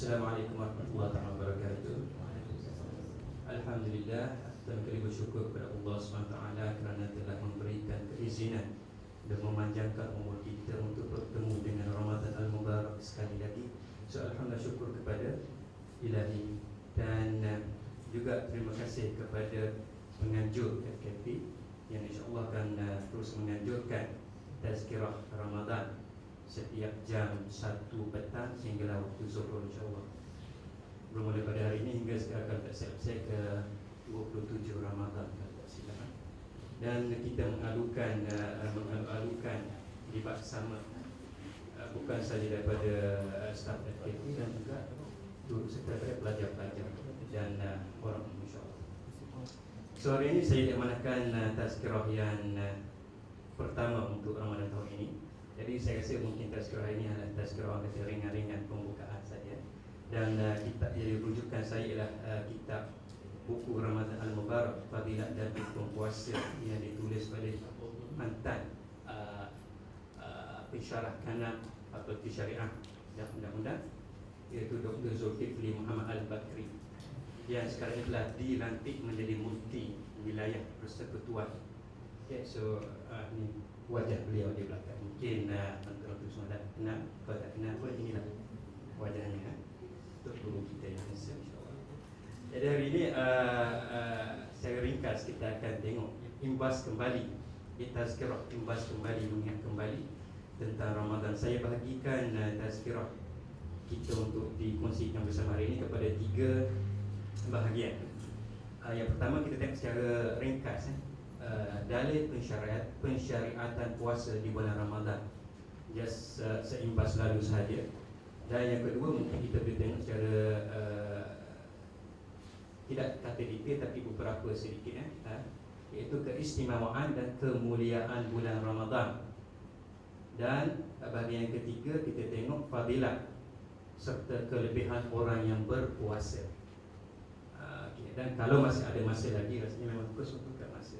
Assalamualaikum warahmatullahi wabarakatuh. Alhamdulillah, dan kali bersyukur kepada Allah SWT kerana telah memberikan keizinan dan memanjangkan umur kita untuk bertemu dengan Ramadan Al-Mubarak sekali lagi. So alhamdulillah, syukur kepada Ilahi. Dan juga terima kasih kepada penganjur FKP yang insyaAllah akan terus menganjurkan tazkirah Ramadan setiap jam 1 petang hinggalah waktu zuhur insyaAllah. Bermula pada hari ini hingga sekarang tak silap saya ke 27 Ramadan tak silap. Dan kita mengalukan libat sama bukan sahaja daripada staf FKP dan juga turut serta daripada pelajar-pelajar dan orang insyaAllah. So hari ini saya diamanahkan tazkirah yang pertama untuk Ramadan tahun ini. Jadi saya rasa mungkin tazkirah ini adalah tazkirah kata ringan-ringan pembukaan saja. Dan kitab yang rujukan saya ialah kitab buku Ramadan Al-Mubarak, Fadilat dan Hukum Puasa yang ditulis oleh mantan pensyarah kanab atau syariah dan undang-undang, iaitu Dr. Zulkifli Muhammad Al-Bakri yang sekarang ini telah dilantik menjadi mufti wilayah Persekutuan. Okay, so ini wajah beliau di belakang. Mungkin tuan-tuan semua dah kenal. Kalau tak kenal pun inilah wajahnya untuk guru kita yang handsome insyaAllah. Jadi hari ini secara ringkas kita akan tengok imbas kembali tazkirah, imbas kembali, mengingat kembali tentang Ramadan. Saya bahagikan tazkirah kita untuk dikongsikan bersama hari ini kepada 3 bahagian. Yang pertama kita tengok secara ringkas dalil pensyariatan puasa di bulan Ramadan, just seimbas lalu sahaja. Dan yang kedua mungkin kita boleh tengok secara tidak kata detail tapi beberapa sedikit iaitu keistimewaan dan kemuliaan bulan Ramadan. Dan bahagian yang ketiga kita tengok fadilat serta kelebihan orang yang berpuasa. Dan kalau masih ada masa lagi, rasanya memang fokus untuk masa.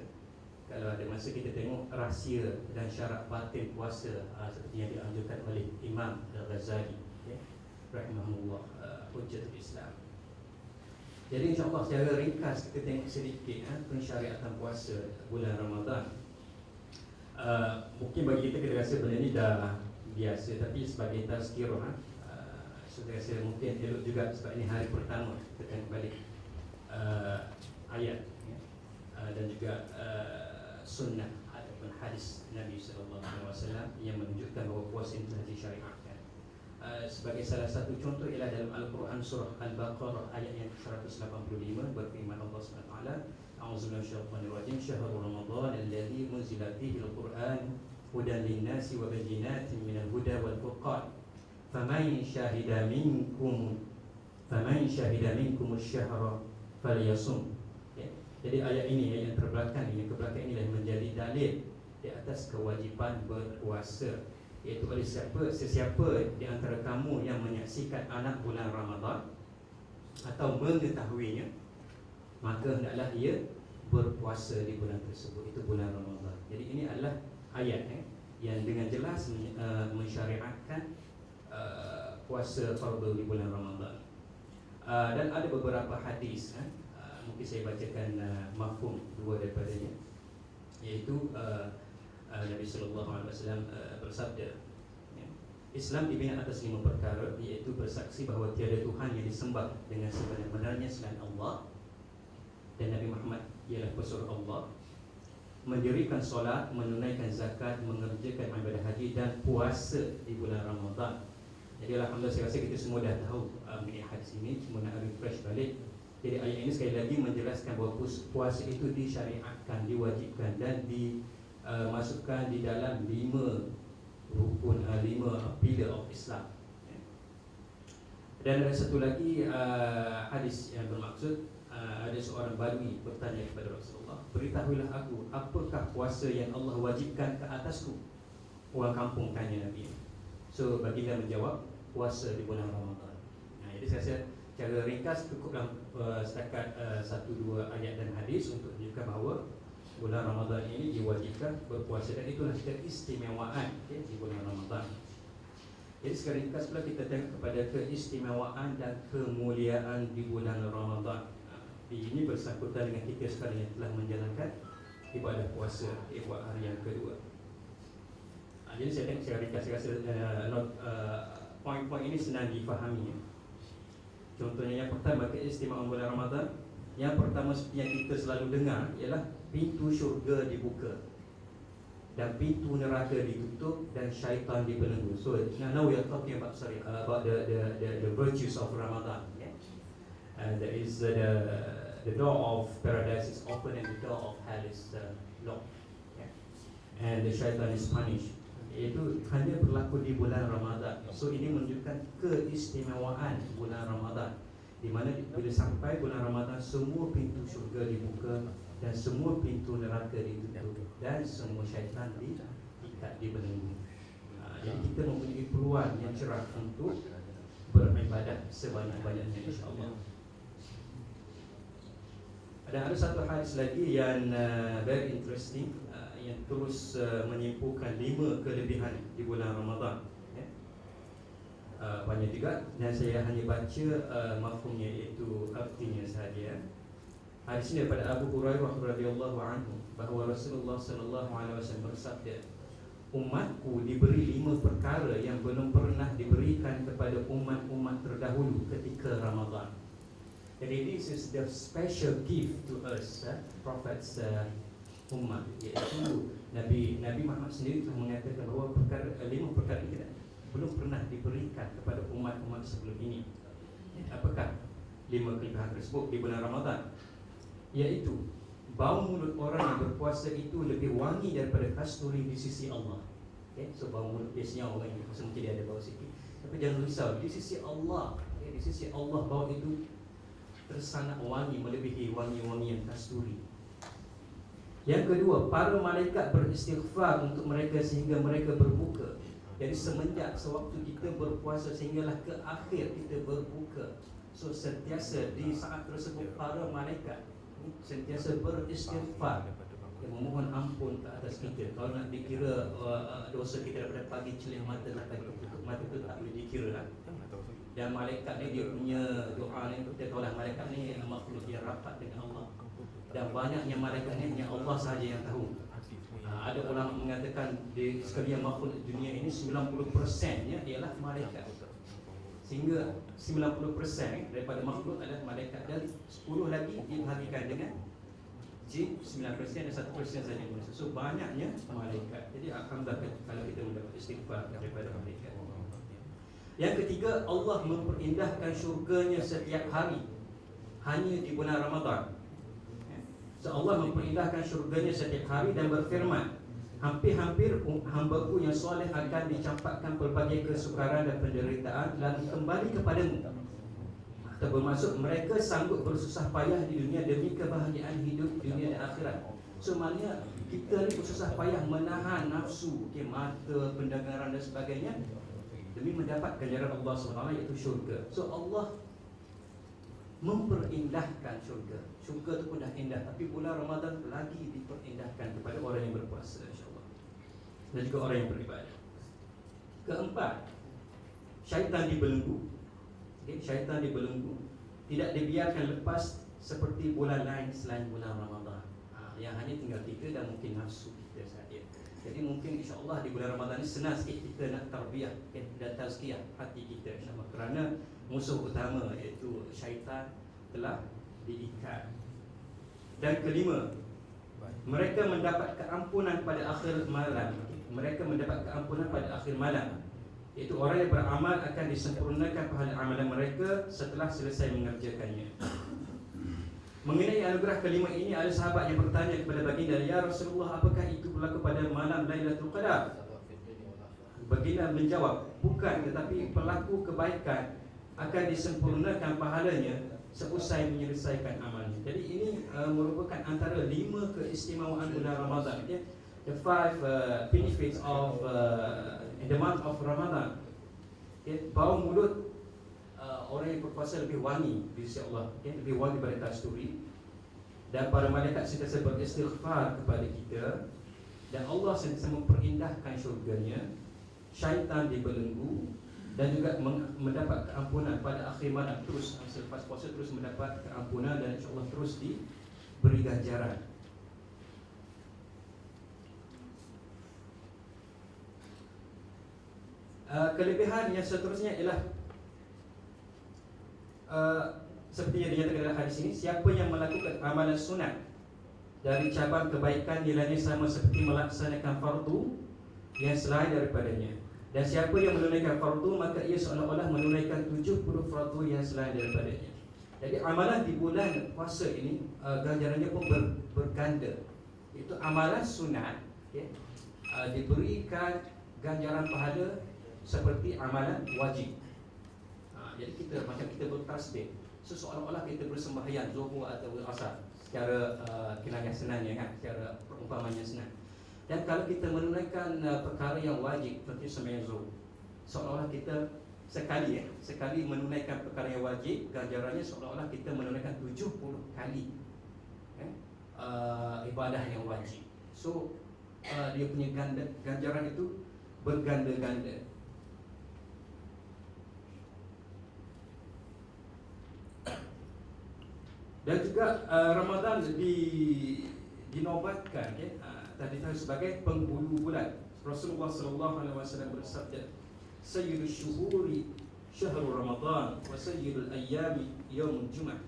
Kalau ada masa kita tengok rahsia dan syarat batin puasa seperti yang dianjurkan oleh Imam Al-Ghazali, rahimahullah, hujjatul Islam. Jadi insyaAllah secara ringkas kita tengok sedikit pensyariatan puasa bulan Ramadan. Mungkin bagi kita rasa benda ni dah biasa, tapi sebagai tazkirah saya rasa mungkin elok juga sebab ini hari pertama kita tengok balik ayat dan juga sunnah ataupun hadis Nabi SAW yang menunjukkan bahawa puasa ini telah disyariatkan. Sebagai salah satu contoh ialah dalam Al-Quran surah Al-Baqarah ayat yang 185 berfirman Allah SWT, A'udzubillahi minasyaitonir rajim, syahrul Ramadan alladzi unzila fihi al-Quran hudan lin-nasi wa bayyinatin minal huda wal furqan faman syahida minkum asy-syahra falyasum. Jadi ayat ini yang terbelakang ini, kebelakang ini menjadi dalil di atas kewajipan berpuasa, iaitu oleh sesiapa di antara kamu yang menyaksikan anak bulan Ramadan atau mengetahuinya, maka hendaklah ia berpuasa di bulan tersebut, itu bulan Ramadan. Jadi ini adalah ayat yang dengan jelas mensyariatkan puasa fardu di bulan Ramadan. Dan ada beberapa hadis, mungkin saya bacakan mafhum dua daripadanya, iaitu Nabi SAW bersabda, Islam dibina atas 5 perkara, iaitu bersaksi bahawa tiada Tuhan yang disembah dengan sebenar-benarnya selain Allah, dan Nabi Muhammad ialah pesuruh Allah, mendirikan solat, menunaikan zakat, mengerjakan ibadah haji dan puasa di bulan Ramadan. Jadi alhamdulillah saya rasa kita semua dah tahu mengenai hadis ini, cuma nak refresh balik. Jadi ayat ini sekali lagi menjelaskan bahawa puasa itu disyariatkan, diwajibkan dan dimasukkan di dalam 5 rukun, 5 pillar of Islam. Dan ada satu lagi hadis yang bermaksud ada seorang badui bertanya kepada Rasulullah, beritahulah aku, apakah puasa yang Allah wajibkan ke atasku? Orang kampung tanya Nabi. So baginda menjawab, puasa di bulan Ramadan. Jadi saya rasa cara ringkas cukuplah setakat 1-2 ayat dan hadis untuk menunjukkan bahawa bulan Ramadan ini diwajibkan berpuasa, dan itulah keistimewaan di bulan Ramadan. Jadi sekarang ringkas pula kita tengok kepada keistimewaan dan kemuliaan di bulan Ramadan. Ini bersangkutan dengan kita sekarang yang telah menjalankan ibadah puasa buat hari yang kedua. Jadi saya tengok secara ringkas, saya rasa poin-poin ini senang difahami. Contohnya yang pertama, keistimewaan bulan Ramadan. Yang pertama seperti yang kita selalu dengar ialah pintu syurga dibuka dan pintu neraka ditutup dan syaitan dibelenggu. So now we are talking about about the virtues of Ramadan. Yeah? There is the door of paradise is open and the door of hell is locked. Yeah? And the syaitan is punished. Itu hanya berlaku di bulan Ramadan. So ini menunjukkan keistimewaan bulan Ramadan, di mana bila sampai bulan Ramadan semua pintu syurga dibuka dan semua pintu neraka ditutup dan semua syaitan diikat, dibelenggu. Jadi kita mempunyai peluang yang cerah untuk beribadah sebanyak-banyaknya, insya-Allah. Dan ada satu hadis lagi yang very interesting, yang terus menyimpulkan 5 kelebihan di bulan Ramadan. Banyak juga, dan saya hanya baca mafhumnya, iaitu artinya sahaja. Hadis ini daripada Abu Hurairah radhiyallahu anhu bahawa Rasulullah sallallahu alaihi wasallam bersabda, umatku diberi 5 perkara yang belum pernah diberikan kepada umat-umat terdahulu ketika Ramadan. Jadi this is the special gift to us, prophets umat, iaitu Nabi Muhammad sendiri telah mengatakan bahawa 5 perkara ini belum pernah diberikan kepada umat-umat sebelum ini. Apakah 5 kelebihan tersebut di bulan Ramadan? Iaitu bau mulut orang yang berpuasa itu lebih wangi daripada kasturi di sisi Allah. So bau mulut biasanya orang yang berpuasa mungkin dia ada bau sikit, tapi jangan risau, di sisi Allah, di sisi Allah bau itu tersangat wangi, melebihi wangi-wangian kasturi. Yang kedua, para malaikat beristighfar untuk mereka sehingga mereka berbuka. Jadi semenjak sewaktu kita berpuasa sehinggalah ke akhir kita berbuka, so sentiasa di saat tersebut para malaikat sentiasa beristighfar, memohon ampun ke atas kita. Kalau nak dikira dosa kita daripada pagi celik mata sampai tutup mata itu tak boleh dikira lah. Dan malaikat ni dia punya doa ni, kita tahu lah malaikat ni makhluk dia rapat dengan Allah, dan banyaknya malaikat ni yang Allah sahaja yang tahu. Ada ulama mengatakan di sekalian makhluk dunia ini 90%-nya ialah malaikat, sehingga 90% daripada makhluk adalah malaikat, dan 10 lagi dibahagikan dengan jin, 9% dan 1% saja manusia. So banyaknya malaikat. Jadi alhamdulillah kalau kita mendapat istighfar daripada malaikat. Yang ketiga, Allah memperindahkan syurganya setiap hari hanya di bulan Ramadan. So Allah memperindahkan syurganya setiap hari dan berfirman, hampir-hampir hamba-Ku yang soleh akan dicampakkan pelbagai kesukaran dan penderitaan lalu kembali kepadamu. Atau bermaksud mereka sanggup bersusah payah di dunia demi kebahagiaan hidup dunia dan akhirat. So maknanya kita ni bersusah payah menahan nafsu, mata, pendengaran dan sebagainya demi mendapat ganjaran Allah SWT, iaitu syurga. So Allah memperindahkan syurga. Syurga itu pun dah indah, tapi bulan Ramadan lagi diperindahkan kepada orang yang berpuasa, insya-Allah, dan juga orang yang beribadah. Keempat, syaitan dibelenggu. Syaitan dibelenggu, tidak dibiarkan lepas seperti bulan lain selain bulan Ramadan. Yang hanya tinggal kita dan mungkin nafsu kita sahaja. Jadi mungkin insya-Allah di bulan Ramadan ini senang sikit kita nak tarbiyah dan tazkiyah hati kita, insya-Allah, kerana musuh utama iaitu syaitan telah diikat. Dan kelima, mereka mendapat keampunan pada akhir malam. Mereka mendapat keampunan pada akhir malam, iaitu orang yang beramal akan disempurnakan pahala amalan mereka setelah selesai mengerjakannya. Mengenai anugerah kelima ini, ada sahabat yang bertanya kepada baginda, ya Rasulullah, apakah itu berlaku pada malam Lailatul Qadar? Baginda menjawab, bukan, tetapi pelaku kebaikan akan disempurnakan pahalanya seusai menyelesaikan amalnya. Jadi ini merupakan antara 5 keistimewaan bulan Ramadan, the 5 benefits of the month of Ramadan. Bau mulut orang yang berpuasa lebih wangi di sisi Allah, lebih wangi daripada kasturi, dan para malaikat sentiasa beristighfar kepada kita, dan Allah sentiasa memperindahkan syurganya. Syaitan dibelenggu, dan juga mendapat keampunan pada akhir malam, terus selepas puasa terus mendapat keampunan dan insya-Allah terus diberi ganjaran. Kelebihan yang seterusnya ialah seperti yang dinyatakan dalam hadis ini, siapa yang melakukan amalan sunat dari cabang kebaikan nilainya sama seperti melaksanakan fardu yang selain daripadanya. Dan siapa yang menunaikan fardu maka ia seolah-olah menunaikan 70 fardu yang selain daripadanya. Jadi amalan di bulan puasa ini ganjarannya pun berganda. Itu amalan sunat, okay, diberikan ganjaran pahala seperti amalan wajib. Jadi kita macam kita bertasbih, seolah-olah kita bersembahyang zuhur atau asar secara kinayah senangnya kan, secara perumpamaan yang senang. Dan kalau kita menunaikan perkara yang wajib seperti sembahyang zuhur, seolah-olah kita sekali menunaikan perkara yang wajib, ganjarannya seolah-olah kita menunaikan 70 kali ibadah yang wajib. So dia punya ganjaran itu berganda-ganda. Dan juga Ramadan dinobatkan tadi sebagai penghulu bulan. Rasulullah sallallahu alaihi wasallam bersabda, "Sayyidul syuhuri syahrul Ramadan wa sayyidul ayyami yaumul Jumat."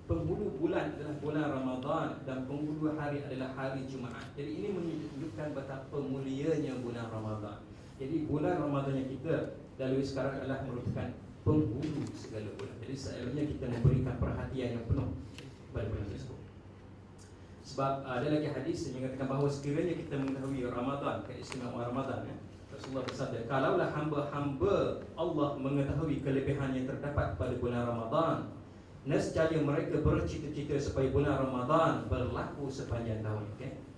Penghulu bulan adalah bulan Ramadan dan penghulu hari adalah hari Jumaat. Jadi ini menunjukkan betapa mulianya bulan Ramadan. Jadi bulan Ramadan yang kita lalui sekarang adalah merupakan penghulu segala bulan. Jadi seharusnya kita memberikan perhatian yang penuh pada bulan tersebut. Sebab ada lagi hadis yang mengatakan bahawa sekiranya kita mengetahui Ramadan, keistimewaan Ramadan, Rasulullah bersabda, kalaulah hamba-hamba Allah mengetahui kelebihan yang terdapat pada bulan Ramadan, nescaya mereka bercita-cita supaya bulan Ramadan berlaku sepanjang tahun.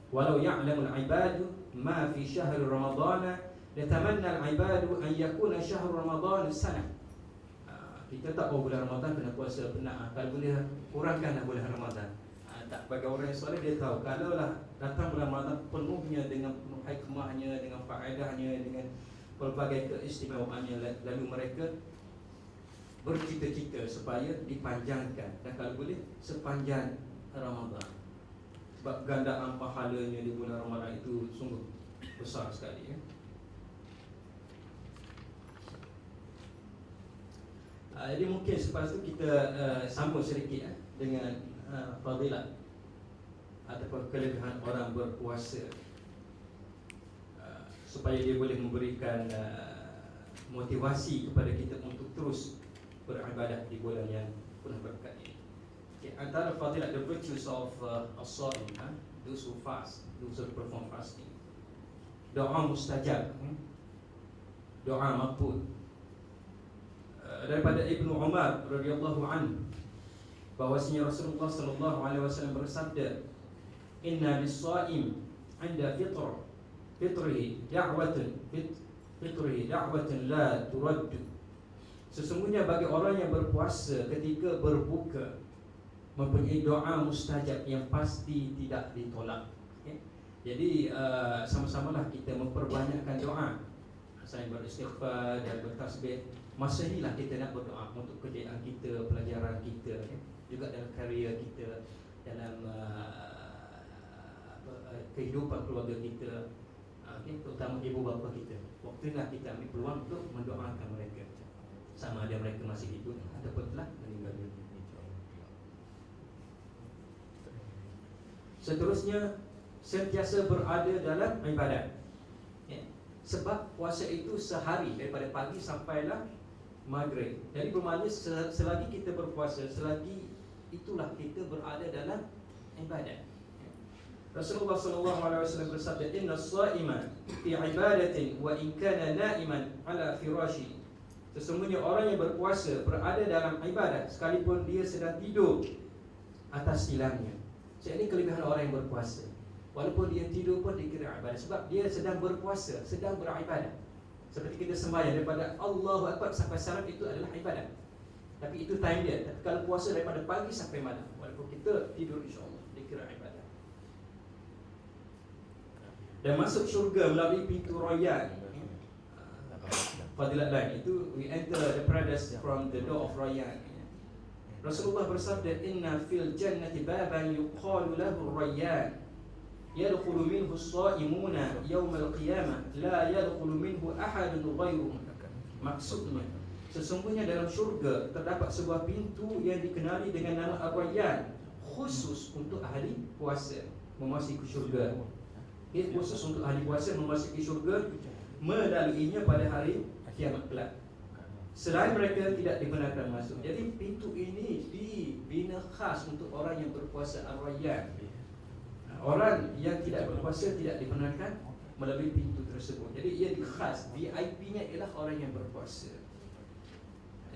Walau ya'lamul ibadu ma fi syahr Ramadan, latamanna al-ibadu an yakuna syahr Ramadan sanah. Kita tak tahu bulan Ramadan kena puasa benar. Kalau boleh kurangkanlah bulan Ramadan. Tak, bagi orang yang soleh dia tahu kalaulah datang bulan Ramadan penuhnya dengan penuh hikmahnya, dengan faedahnya, dengan pelbagai keistimewaannya, lalu mereka bercita-cita supaya dipanjangkan dan kalau boleh sepanjang Ramadan. Sebab gandaan pahalanya di bulan Ramadan itu sungguh besar sekali ya. Jadi mungkin selepas itu kita sambung sedikit dengan fadilat ataupun kelebihan orang berpuasa, supaya dia boleh memberikan motivasi kepada kita untuk terus beribadah di bulan yang penuh berkat ini. Antara fadilat, the virtues of as-shaim, those who fast, those who perform fasting, doa mustajab, doa maqbul. Daripada Ibnu Umar radhiyallahu anhu bahwasanya Rasulullah sallallahu alaihi wasallam bersabda, inna lis-shaim 'inda fitrihi da'watun la turad. Sesungguhnya bagi orang yang berpuasa ketika berbuka mempunyai doa mustajab yang pasti tidak ditolak. Jadi sama-samalah kita memperbanyakkan doa, selain beristighfar dan bertasbih. Masa inilah kita nak berdoa untuk kejayaan kita, pelajaran kita, juga dalam karya kita, dalam kehidupan keluarga kita, terutama ibu bapa kita. Waktu inilah kita ambil peluang untuk mendoakan mereka, sama ada mereka masih hidup ataupun telah meninggal dunia. Seterusnya, sentiasa berada dalam ibadat. Sebab puasa itu sehari daripada pagi sampailah maghrib. Jadi bermakna selagi kita berpuasa, selagi itulah kita berada dalam ibadat. Rasulullah sallallahu alaihi wasallam bersabda, inna as-shaima fi ibadatin wa in kana na'iman ala firashi. Sesungguhnya orang yang berpuasa berada dalam ibadat sekalipun dia sedang tidur atas tilamnya. Jadi kelebihan orang yang berpuasa, walaupun dia tidur pun dikira ibadat, sebab dia sedang berpuasa, sedang beribadat. Seperti kita sembahyang daripada Allahu Akbar sampai salam, itu adalah ibadat. Tapi itu time dia. Tapi kalau puasa daripada pagi sampai malam, walaupun kita tidur, insya-Allah dikira ibadat. Dan masuk syurga melalui pintu royan. fadilat lain. Itu we enter the paradise from the door of Rayyan. Rasulullah bersabda, inna fil jannati baban yuqalu lahu Rayyan yadkhulu minhu as-sha'imuna yawm al-qiyamah la yadkhulu minhu ahadun ghayruhum. Maksudnya, sesungguhnya dalam syurga terdapat sebuah pintu yang dikenali dengan nama Ar-Rayyan, khusus untuk ahli puasa memasuki syurga. Khusus untuk ahli puasa memasuki syurga, melaluinya pada hari kiamat kelak. Selain mereka tidak dibenarkan masuk. Jadi pintu ini dibina khas untuk orang yang berpuasa Ar-Rayyan. Orang yang tidak berpuasa tidak dibenarkan melalui pintu tersebut. Jadi ia khas, VIP-nya ialah orang yang berpuasa.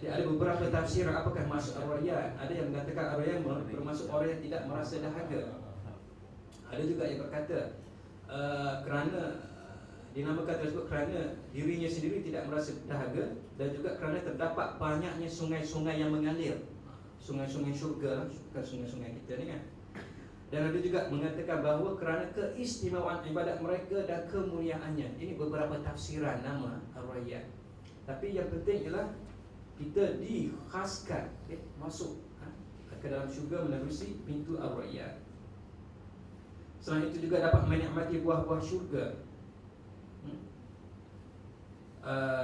Jadi ada beberapa tafsir apakah masuk Ar-Rayyan. Ada yang mengatakan Ar-Rayyan bermaksud orang yang tidak merasa dahaga. Ada juga yang berkata kerana dinamakan tersebut kerana dirinya sendiri tidak merasa dahaga, dan juga kerana terdapat banyaknya sungai-sungai yang mengalir, sungai-sungai syurga, bukan sungai-sungai kita ni kan. Dan ada juga mengatakan bahawa kerana keistimewaan ibadat mereka dan kemuliaannya. Ini beberapa tafsiran nama Ar-Rayyan. Tapi yang penting ialah kita dikhaskan masuk ke dalam syurga menerusi pintu Ar-Rayyan. Selain itu juga dapat menikmati buah-buah syurga.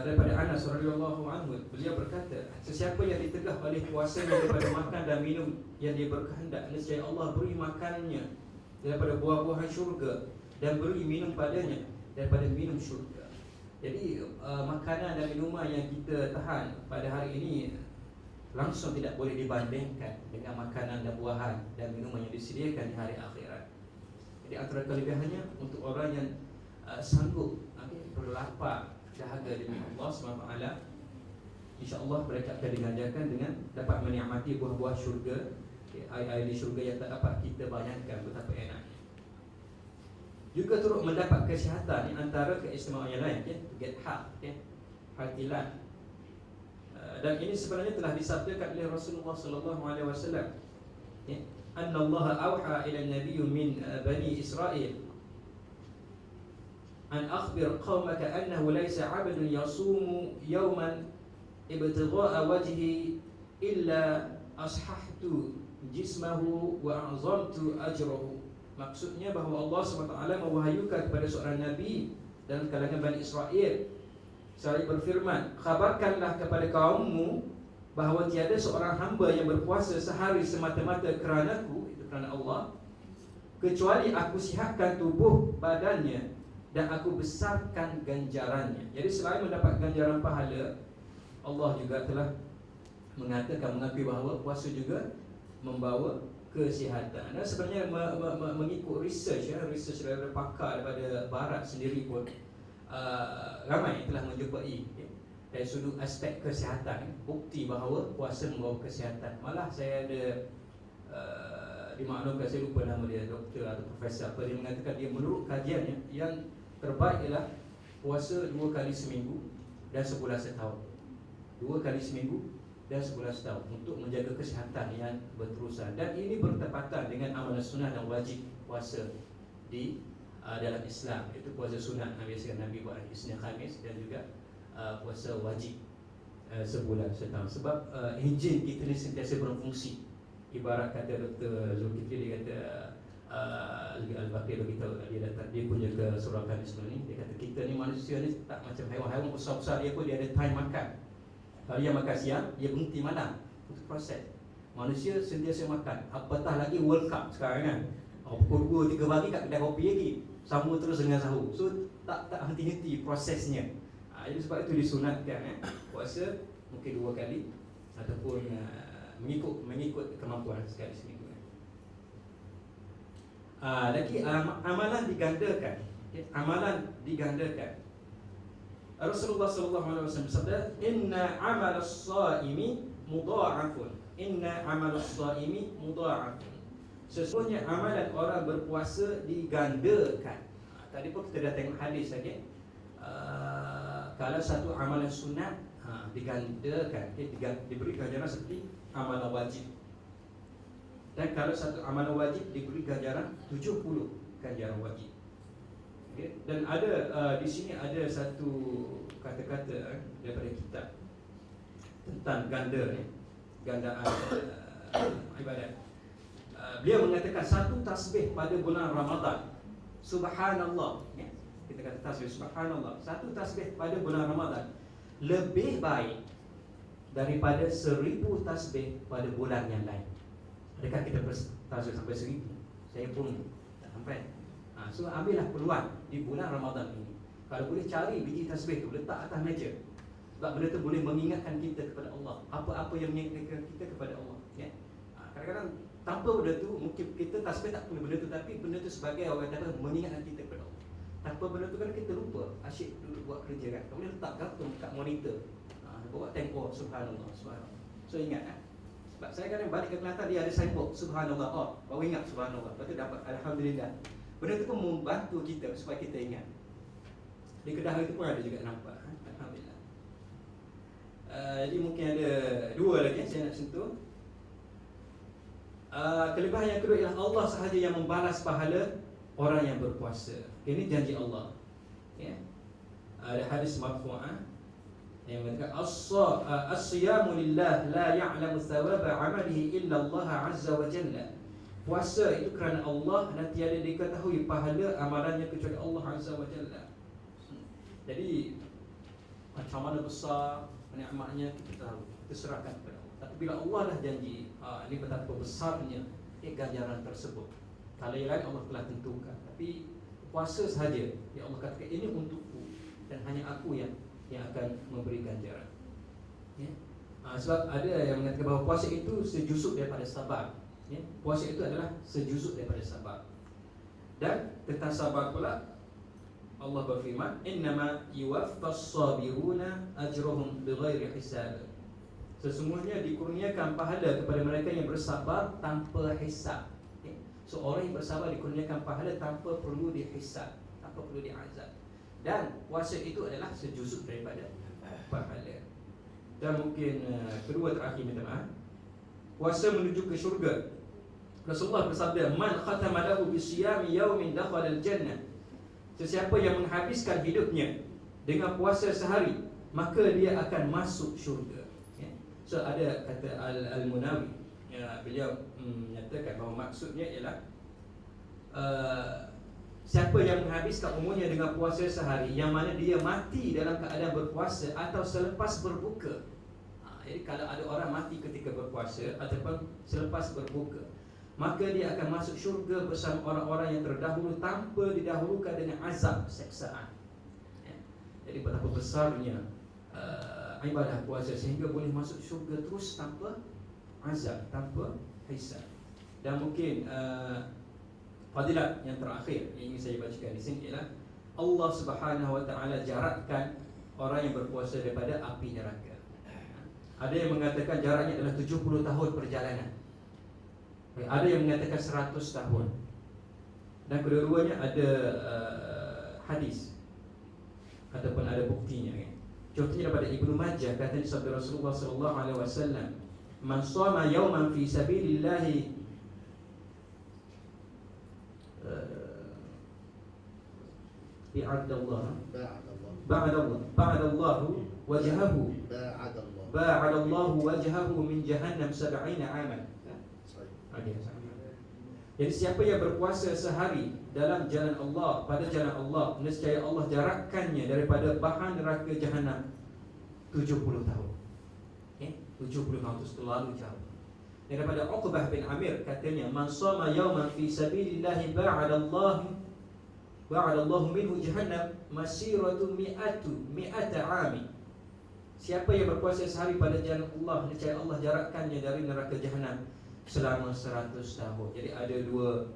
Daripada Anas radhiyallahu anhu, beliau berkata, sesiapa yang ditegah oleh puasanya daripada makan dan minum yang dia berkehendak, nescaya Allah beri makannya daripada buah-buahan syurga dan beri minum padanya daripada minum syurga. Jadi makanan dan minuman yang kita tahan pada hari ini langsung tidak boleh dibandingkan dengan makanan dan buahan dan minuman yang disediakan di hari akhirat. Jadi antara kelebihannya untuk orang yang sanggup berlapar dahaga demi Allah SWT, insya-Allah mereka akan diganjarkan dengan dapat menikmati buah-buah syurga, air-air di syurga yang tak dapat kita bayangkan betapa enaknya. Juga turut mendapat kesihatan, ini antara keistimewaan yang lain, to get health, healthy. Dan ini sebenarnya telah disabdakan oleh Rasulullah sallallahu alaihi wasallam, anna Allah auha ila an-nabiy min bani Israil an akhbir qaumaka annahu laysa 'abdun yasumu yawman ibtigha'a wajhi illa ashahtu jismahu wa 'azamtu ajrahu. Maksudnya bahawa Allah SWT mewahyukan kepada seorang nabi dalam kalangan Bani Israel, saya berfirman, khabarkanlah kepada kaummu bahawa tiada seorang hamba yang berpuasa sehari semata-mata kerana-Ku, itu kerana Allah, kecuali aku sihatkan tubuh badannya dan aku besarkan ganjarannya. Jadi selain mendapat ganjaran pahala, Allah juga telah mengakui bahawa puasa juga membawa kesihatan. Dan sebenarnya mengikut research daripada pakar daripada barat sendiri pun, ramai telah menjumpai dari sudut aspek kesihatan bukti bahawa puasa membawa kesihatan. Malah saya ada dimaklumkan, saya lupa nama dia, doktor atau profesor apa, dia mengatakan dia menurut kajiannya yang terbaik ialah puasa 2 kali seminggu dan sebulan setahun. 2 kali seminggu dan sebulan setahun untuk menjaga kesihatan yang berterusan. Dan ini bertepatan dengan amalan sunnah dan wajib puasa di dalam Islam, iaitu puasa sunat biasanya Nabi buat Isnin Khamis, dan juga puasa wajib sebulan setahun. Sebab enjin kita ni sentiasa berfungsi. Ibarat kata Dr. Zulkifli, dia kata Al-Baqir beritahu, dia pun jaga surah Khamis ni. Dia kata kita ni manusia ni tak macam haiwan-haiwan besar-besar, dia pun dia ada time makan. Kalau dia makan siang, dia berhenti malam untuk proses. Manusia sentiasa makan. Apatah lagi World Cup sekarang kan, pukul 2-3 pagi kat kedai kopi lagi, sambung terus dengan sahur. So tak henti-henti prosesnya. Jadi sebab itu disunatkan puasa mungkin 2 kali ataupun mengikut kemampuan sekali seminggu. Lagi amalan digandakan. Amalan digandakan. Rasulullah sallallahu alaihi wasallam bersabda, "Inna 'amal as-sha'imi mudha'afun." Inna 'amal as-sha'imi mudha'afun. Sesungguhnya amalan orang berpuasa digandakan. Tadi pun kita dah tengok hadis lagi. Kalau satu amalan sunat digandakan, diberi ganjaran seperti amalan wajib. Dan kalau satu amalan wajib diberi ganjaran 70 ganjaran wajib. Okay. Dan ada di sini ada satu kata-kata daripada kitab tentang gandaan ibadat. Beliau mengatakan satu tasbih pada bulan Ramadan, subhanallah, ya. Kita kata tasbih subhanallah, satu tasbih pada bulan Ramadan lebih baik daripada 1000 tasbih pada bulan yang lain. Adakah kita tasbih sampai 1000? Saya pun tak sampai. So ambillah peluang di bulan Ramadan ini. Kalau boleh cari biji tasbih tu, letak atas meja. Sebab benda tu boleh mengingatkan kita kepada Allah. Apa-apa yang mengingatkan kita kepada Allah, ya. Kadang-kadang tanpa benda tu, mungkin kita tasbih tak perlu benda tu, tapi benda tu sebagai orang kata mengingatkan kita kepada Allah. Tanpa benda tu kan kita lupa, asyik duduk buat kerja kan. Kemudian letak gantung kat monitor, buat tempoh subhanallah, subhanallah. So ingat kan. Sebab saya kadang balik ke Kelantan, dia ada signboard subhanallah, baru ingat subhanallah. Lepas tu dapat alhamdulillah. Benda tu pun membantu kita supaya kita ingat. Di Kedah itu pun ada juga nampak, alhamdulillah. Jadi mungkin ada dua lagi yang saya nak sentuh. Kelebihan yang kedua ialah Allah sahaja yang membalas pahala orang yang berpuasa. Ini janji Allah, ya. Ada hadis marfu'ah yang mengatakan as-siyamu lillah la ya'lamu thawaba 'amalihi illa Allah 'azza wa jalla. Puasa itu kerana Allah dan tiada diketahui pahala amalannya kecuali Allah 'azza wa jalla. Jadi macam mana besar nikmatnya kita tahu, kita serahkan kepada Allah. Tapi bila Allah dah janji, ini betapa besarnya ganjaran tersebut. Kalau yang lain Allah telah tentukan, tapi puasa sahaja yang Allah katakan ini untukku dan hanya aku yang akan memberi ganjaran, ya. Sebab ada yang mengatakan bahawa puasa itu sejuzuk daripada sabar, ya. Puasa itu adalah sejuzuk daripada sabar. Dan tentang sabar pula Allah berfirman, innama yuwaffas sabiruna ajruhum bighairi hisab. Sesungguhnya dikurniakan pahala kepada mereka yang bersabar tanpa hisab. So orang yang bersabar dikurniakan pahala tanpa perlu dihisab, tanpa perlu diazab. Dan puasa itu adalah sejuzuk daripada pahala. Dan mungkin kedua terakhir, minta maaf, puasa menuju ke syurga. Rasulullah bersabda, man khatama lahu bisiyami yaumin dakhala al-jannah. Sesiapa yang menghabiskan hidupnya dengan puasa sehari, maka dia akan masuk syurga, ya. So ada kata Al-Munawi, ya, beliau menyatakan bahawa maksudnya ialah siapa yang menghabiskan umurnya dengan puasa sehari, yang mana dia mati dalam keadaan berpuasa atau selepas berbuka. Jadi kalau ada orang mati ketika berpuasa ataupun selepas berbuka, maka dia akan masuk syurga bersama orang-orang yang terdahulu tanpa didahulukan dengan azab, seksaan, ya. Jadi betapa besarnya ibadah puasa sehingga boleh masuk syurga terus tanpa azab, tanpa hisab. Dan mungkin fadilat yang terakhir yang ingin saya bacakan di sini ialah Allah Subhanahu wa taala jarakkan orang yang berpuasa daripada api neraka. Ada yang mengatakan jaraknya adalah 70 tahun perjalanan. Ada yang mengatakan 100 tahun. Dan kedua-duanya ada hadis ataupun ada buktinya, kan? Contohnya daripada Ibnu Majah, kata sabda Rasulullah sallallahu alaihi wasallam, man shama yawman fi sabilillah ba'adallahu wajhahu min jahannam 70 aman. Jadi siapa yang berpuasa sehari dalam jalan Allah, pada jalan Allah, nescaya Allah jarakkannya daripada bahan neraka jahanam 70 tahun. 70 tahun itu terlalu jauh. Dan daripada Uqbah bin Amir katanya, man shama yawman fi sabilillah ba'adallahu minhu jahannam masiratu mi'ata 'ami. Siapa yang berpuasa sehari pada jalan Allah, nescaya Allah jarakkannya dari neraka jahanam selama 100 tahun. Jadi ada dua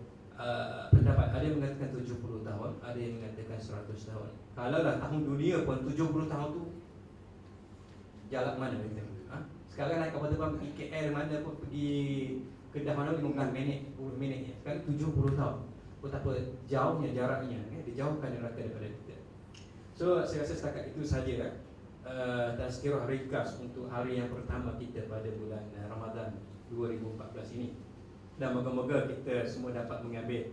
pendapat. Ada yang mengatakan 70 tahun, ada yang mengatakan 100 tahun. Kalau lah tahun dunia pun 70 tahun tu jalan mana kita? Sekarang naik kapal terbang pergi KL mana pun, pergi Kedah mana 15 minit, 10 minit je. Sekarang 70 tahun. Betapa jauhnya jaraknya, dijauhkan neraka daripada kita. So saya rasa setakat itu saja tazkirah ringkas untuk hari yang pertama kita pada bulan Ramadan 2014 ini. Dan moga-moga kita semua dapat mengambil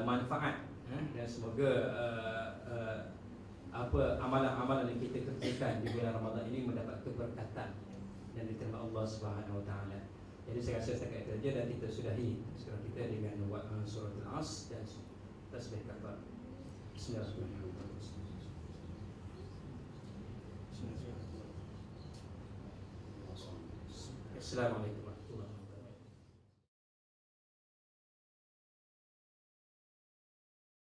manfaat Dan semoga apa amalan-amalan yang kita kerjakan di bulan Ramadan ini mendapat keberkatan dan diterima Allah Subhanahu Wa Taala. Jadi saya rasa setakat itu saja dan kita sudahi surah kita dengan surah Al-As dan tasbih kafarah. Bismillahirrahmanirrahim. Assalamualaikum.